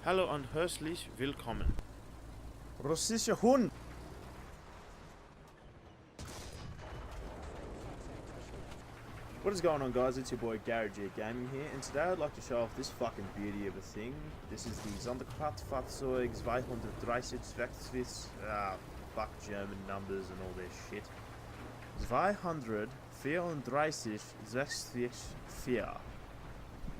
Hallo und herzlich willkommen. Russischer Hund! What is going on, guys? It's your boy Garage Gaming here, and today I'd like to show off this fucking beauty of a thing. This is the Sonderkraftfahrzeug 230 fuck German numbers and all this shit. 234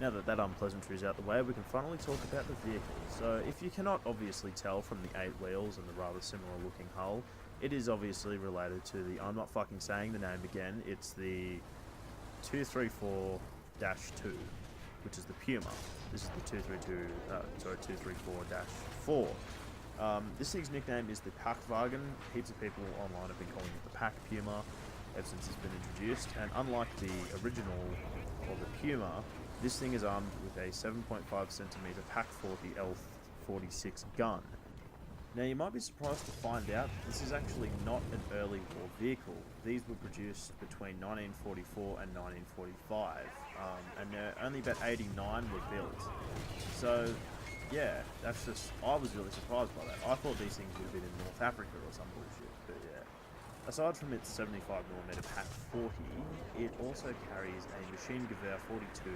Now that unpleasantry is out the way, we can finally talk about the vehicle. So, if you cannot obviously tell from the 8 wheels and the rather similar looking hull, it is obviously related to the, I'm not fucking saying the name again, it's the 234-2, which is the Puma. This is the 234-4. This thing's nickname is the Packwagen. Heaps of people online have been calling it the Pack Puma ever since it's been introduced, and unlike the original, or the Puma, this thing is armed with a 7.5cm Pack 40 L46 gun. Now you might be surprised to find out this is actually not an early war vehicle. These were produced between 1944 and 1945, and only about 89 were built. So yeah, that's just, I was really surprised by that. I thought these things would have been in North Africa or some bullshit, but yeah. Aside from its 75mm Pack 40, it also carries a machine gewehr 42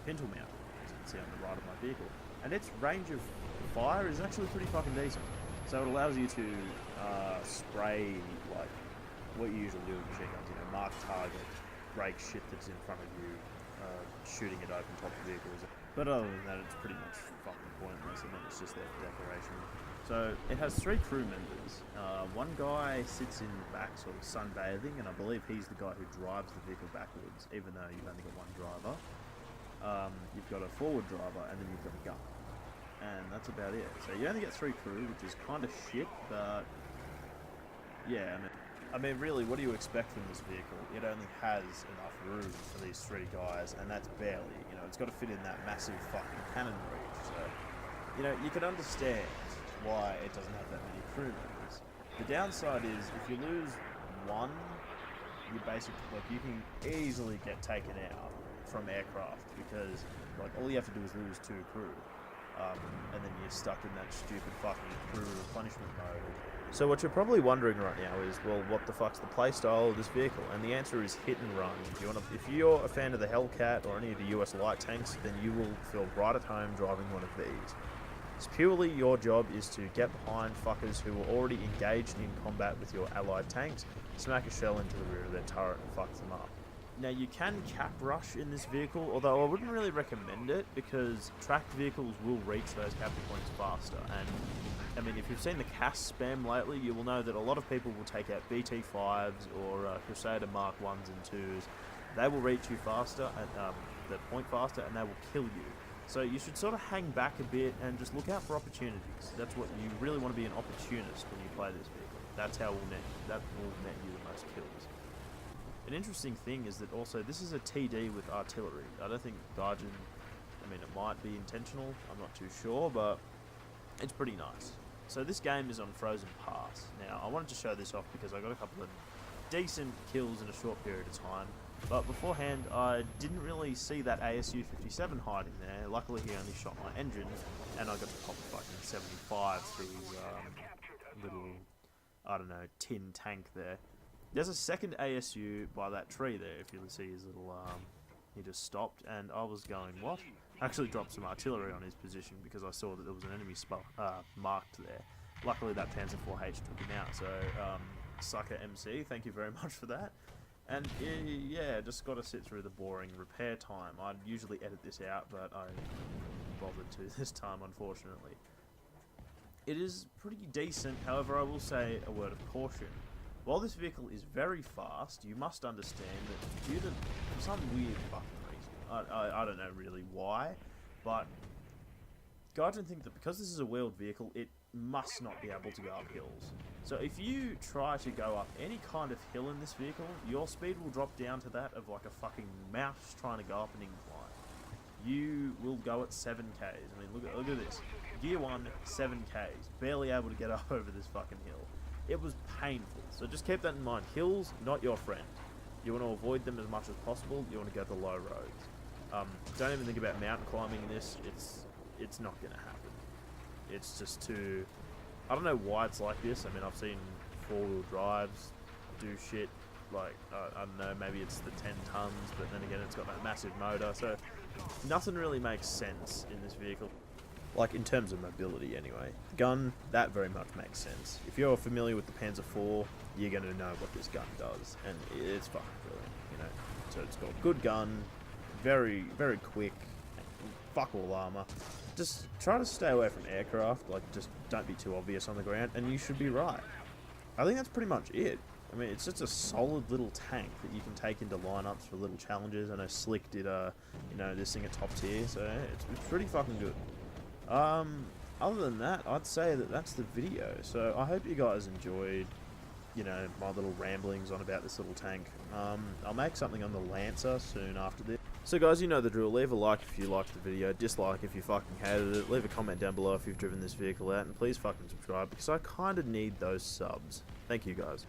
pintle mount, as you can see on the right of my vehicle. And its range of fire is actually pretty fucking decent. So it allows you to spray like what you usually do with machine guns, you know, mark target, break shit that's in front of you, shooting it open top of vehicles. But other than that, it's pretty much fucking pointless, and then it's just there for decoration. So it has 3 crew members. One guy sits in the back sort of sunbathing, and I believe he's the guy who drives the vehicle backwards, even though you've only got one driver. You've got a forward driver, and then you've got a gun. And that's about it. So you only get 3 crew, which is kind of shit, but yeah, I mean, really, what do you expect from this vehicle? It only has enough room for these 3 guys, and that's barely, you know, it's got to fit in that massive fucking cannon breach. So, you know, you can understand why it doesn't have that many crew members. The downside is, if you lose one, you basically, like, you can easily get taken out from aircraft, because, like, all you have to do is lose 2 crew. And then you're stuck in that stupid fucking crew replenishment mode. So what you're probably wondering right now is, well, what the fuck's the playstyle of this vehicle? And the answer is hit and run. If you're a fan of the Hellcat or any of the US light tanks, then you will feel right at home driving one of these. It's purely your job is to get behind fuckers who are already engaged in combat with your allied tanks, smack a shell into the rear of their turret and fuck them up. Now you can cap rush in this vehicle, although I wouldn't really recommend it because tracked vehicles will reach those capping points faster. And I mean, if you've seen the CAS spam lately, you will know that a lot of people will take out BT5s or Crusader Mark 1s and 2s. They will reach you faster, at the point faster, and they will kill you. So you should sort of hang back a bit and just look out for opportunities. That's what you really want to be, an opportunist when you play this vehicle. That's how that will net you the most kills. An interesting thing is that also this is a TD with artillery. I don't think Gaijin, I mean, it might be intentional, I'm not too sure, but it's pretty nice. So this game is on Frozen Pass. Now, I wanted to show this off because I got a couple of decent kills in a short period of time, but beforehand I didn't really see that ASU-57 hiding there. Luckily he only shot my engine, and I got to pop a fucking 75 through his little, I don't know, tin tank there. There's a second ASU by that tree there, if you see his little, he just stopped, and I was going, what? I actually dropped some artillery on his position because I saw that there was an enemy marked there. Luckily that Panzer IV-H took him out, so, sucker MC, thank you very much for that. And yeah, just got to sit through the boring repair time. I'd usually edit this out, but I bothered to this time, unfortunately. It is pretty decent, however I will say a word of caution. While this vehicle is very fast, you must understand that due to some weird fucking reason, I don't know really why, but Gaijin think that because this is a wheeled vehicle, it must not be able to go up hills. So if you try to go up any kind of hill in this vehicle, your speed will drop down to that of like a fucking mouse trying to go up an incline. You will go at 7Ks. I mean, look at this. Gear 1, 7Ks. Barely able to get up over this fucking hill. It was painful. So just keep that in mind. Hills, not your friend. You want to avoid them as much as possible. You want to go the low roads. Don't even think about mountain climbing in this. It's it's not going to happen. It's just too... I don't know why it's like this. I mean, I've seen four-wheel drives do shit. Like, I don't know, maybe it's the 10 tons, but then again, it's got that massive motor. So nothing really makes sense in this vehicle. Like, in terms of mobility, anyway. The gun, that very much makes sense. If you're familiar with the Panzer IV, you're going to know what this gun does. And it's fucking brilliant, you know. So it's got a good gun, very, very quick, fuck all armor. Just try to stay away from aircraft, like, just don't be too obvious on the ground, and you should be right. I think that's pretty much it. I mean, it's just a solid little tank that you can take into lineups for little challenges. I know Slick did, you know, this thing at top tier, so it's pretty fucking good. Other than that, I'd say that that's the video. So I hope you guys enjoyed, you know, my little ramblings on about this little tank. I'll make something on the Lancer soon after this. So guys, you know the drill. Leave a like if you liked the video, dislike if you fucking hated it, leave a comment down below if you've driven this vehicle out, and please fucking subscribe because I kinda need those subs. Thank you guys.